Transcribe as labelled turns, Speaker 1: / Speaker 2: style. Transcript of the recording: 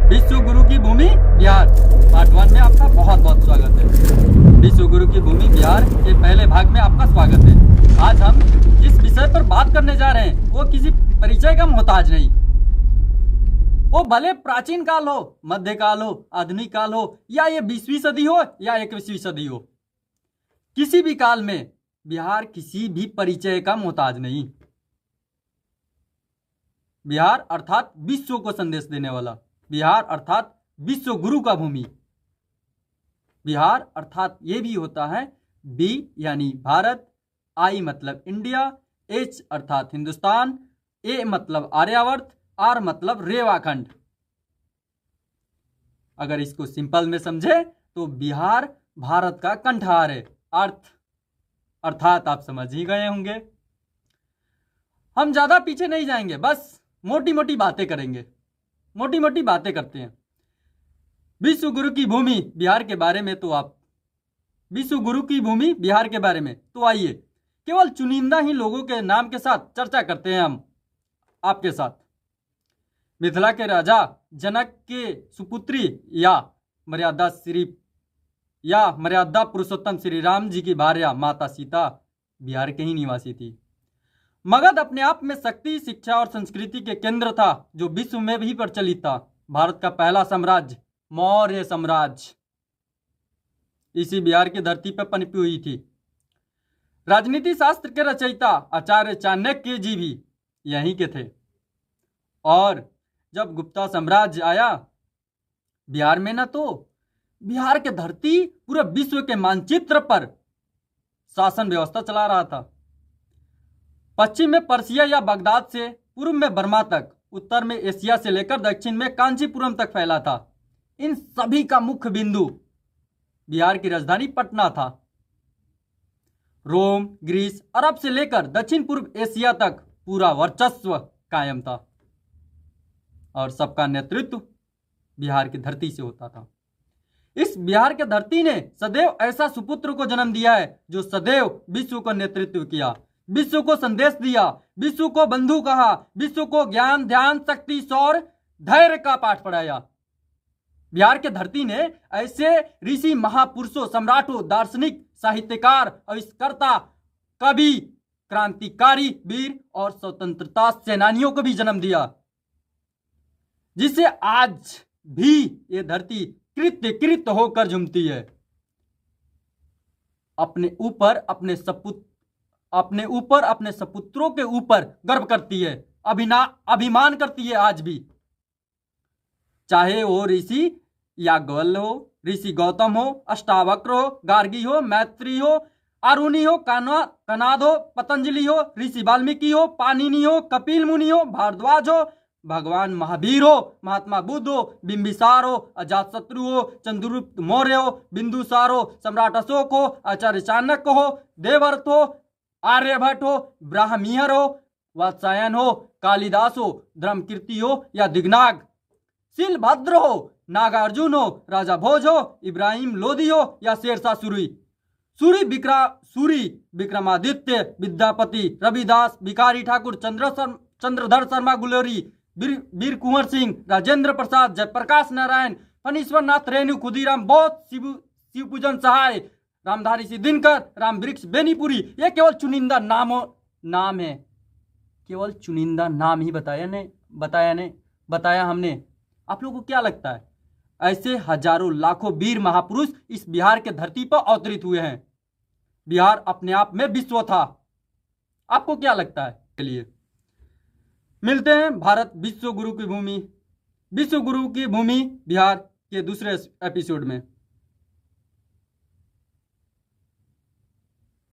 Speaker 1: विश्व गुरु की भूमि बिहार पार्ट 1 में आपका बहुत बहुत स्वागत है। विश्व गुरु की भूमि बिहार के पहले भाग में आपका स्वागत है। आज हम जिस विषय पर बात करने जा रहे हैं वो किसी परिचय का मोहताज नहीं। वो भले प्राचीन काल हो, मध्यकाल हो, आधुनिक काल हो, या ये 20वीं सदी हो या 21वीं सदी हो, किसी भी काल में बिहार किसी भी परिचय का मोहताज नहीं। बिहार अर्थात विश्व को संदेश देने वाला, बिहार अर्थात विश्व गुरु का भूमि। बिहार अर्थात ये भी होता है बी यानी भारत, आई मतलब इंडिया, एच अर्थात हिंदुस्तान, ए मतलब आर्यावर्त, आर मतलब रेवाखंड। अगर इसको सिंपल में समझे तो बिहार भारत का कंठार है। अर्थात आप समझ ही गए होंगे। हम ज्यादा पीछे नहीं जाएंगे, बस मोटी मोटी बातें करेंगे। मोटी मोटी बातें करते हैं विश्व गुरु की भूमि बिहार के बारे में। तो आप विश्व गुरु की भूमि बिहार के बारे में तो आइए केवल चुनिंदा ही लोगों के नाम के साथ चर्चा करते हैं हम आपके साथ। मिथिला के राजा जनक के सुपुत्री या मर्यादा पुरुषोत्तम श्री राम जी की भार्या माता सीता बिहार के ही निवासी थी। मगध अपने आप में शक्ति, शिक्षा और संस्कृति के केंद्र था जो विश्व में भी प्रचलित था। भारत का पहला साम्राज्य मौर्य साम्राज्य इसी बिहार की धरती पर पनपी हुई थी। राजनीति शास्त्र के रचयिता आचार्य चाणक्य जी भी यहीं के थे। और जब गुप्ता साम्राज्य आया बिहार में, ना तो बिहार के धरती पूरे विश्व के मानचित्र पर शासन व्यवस्था चला रहा था। पश्चिम में पर्सिया या बगदाद से, पूर्व में बर्मा तक, उत्तर में एशिया से लेकर दक्षिण में कांचीपुरम तक फैला था। इन सभी का मुख्य बिंदु बिहार की राजधानी पटना था। रोम, ग्रीस, अरब से लेकर दक्षिण पूर्व एशिया तक पूरा वर्चस्व कायम था और सबका नेतृत्व बिहार की धरती से होता था। इस बिहार की धरती ने सदैव ऐसा सुपुत्र को जन्म दिया है जो सदैव विश्व को नेतृत्व किया, विश्व को संदेश दिया, विश्व को बंधु कहा, विश्व को ज्ञान, ध्यान, शक्ति, शौर्य, धैर्य का पाठ पढ़ाया। बिहार के धरती ने ऐसे ऋषि, महापुरुषों, सम्राटों, दार्शनिक, साहित्यकार, आविष्कर्ता, कवि, क्रांतिकारी, वीर और स्वतंत्रता सेनानियों को भी जन्म दिया, जिसे आज भी ये धरती कृत होकर झूमती है। अपने ऊपर अपने सपुत्रों के ऊपर गर्व करती है, अभिमान करती है आज भी। चाहे वो ऋषि याज्ञवल्क्य हो, ऋषि गौतम हो, अष्टावक्र हो, गार्गी हो, मैत्री हो, अरुणि हो, कनाद हो, पतंजलि हो, ऋषि वाल्मीकि हो, पाणिनि हो, कपिल मुनि हो, भारद्वाज हो, भगवान महावीर हो, महात्मा बुद्ध हो, बिंबिसार हो, अजातशत्रु हो, चंद्रगुप्त मौर्य हो, बिंदुसार हो, सम्राट अशोक हो, आचार्य चाणक्य हो, देवव्रत हो, आर्यभट्ट हो, ब्राह्मीहर हो, वात्स्यायन हो, कालिदास हो, धर्मकीर्ति हो या दिग्नाग, शिलभद्र हो, नागार्जुन हो, राजा भोज हो, इब्राहिम लोधी हो या शेरशाह सूरी, सूरी विक्रमादित्य, विद्यापति, रविदास, भिखारी ठाकुर, चंद्रधर शर्मा गुलेरी, वीर कुंवर सिंह, राजेंद्र प्रसाद, जयप्रकाश नारायण, फणीश्वर नाथ रेणु, खुदीराम बोस, शिवपूजन सहाय, रामधारी सिंह दिनकर, राम वृक्ष बेनीपुरी, ये केवल चुनिंदा नाम है। केवल चुनिंदा नाम ही बताया हमने। आप लोगों को क्या लगता है? ऐसे हजारों लाखों वीर महापुरुष इस बिहार के धरती पर अवतरित हुए हैं। बिहार अपने आप में विश्व था। आपको क्या लगता है? चलिए मिलते हैं भारत विश्व गुरु की भूमि बिहार के दूसरे एपिसोड में।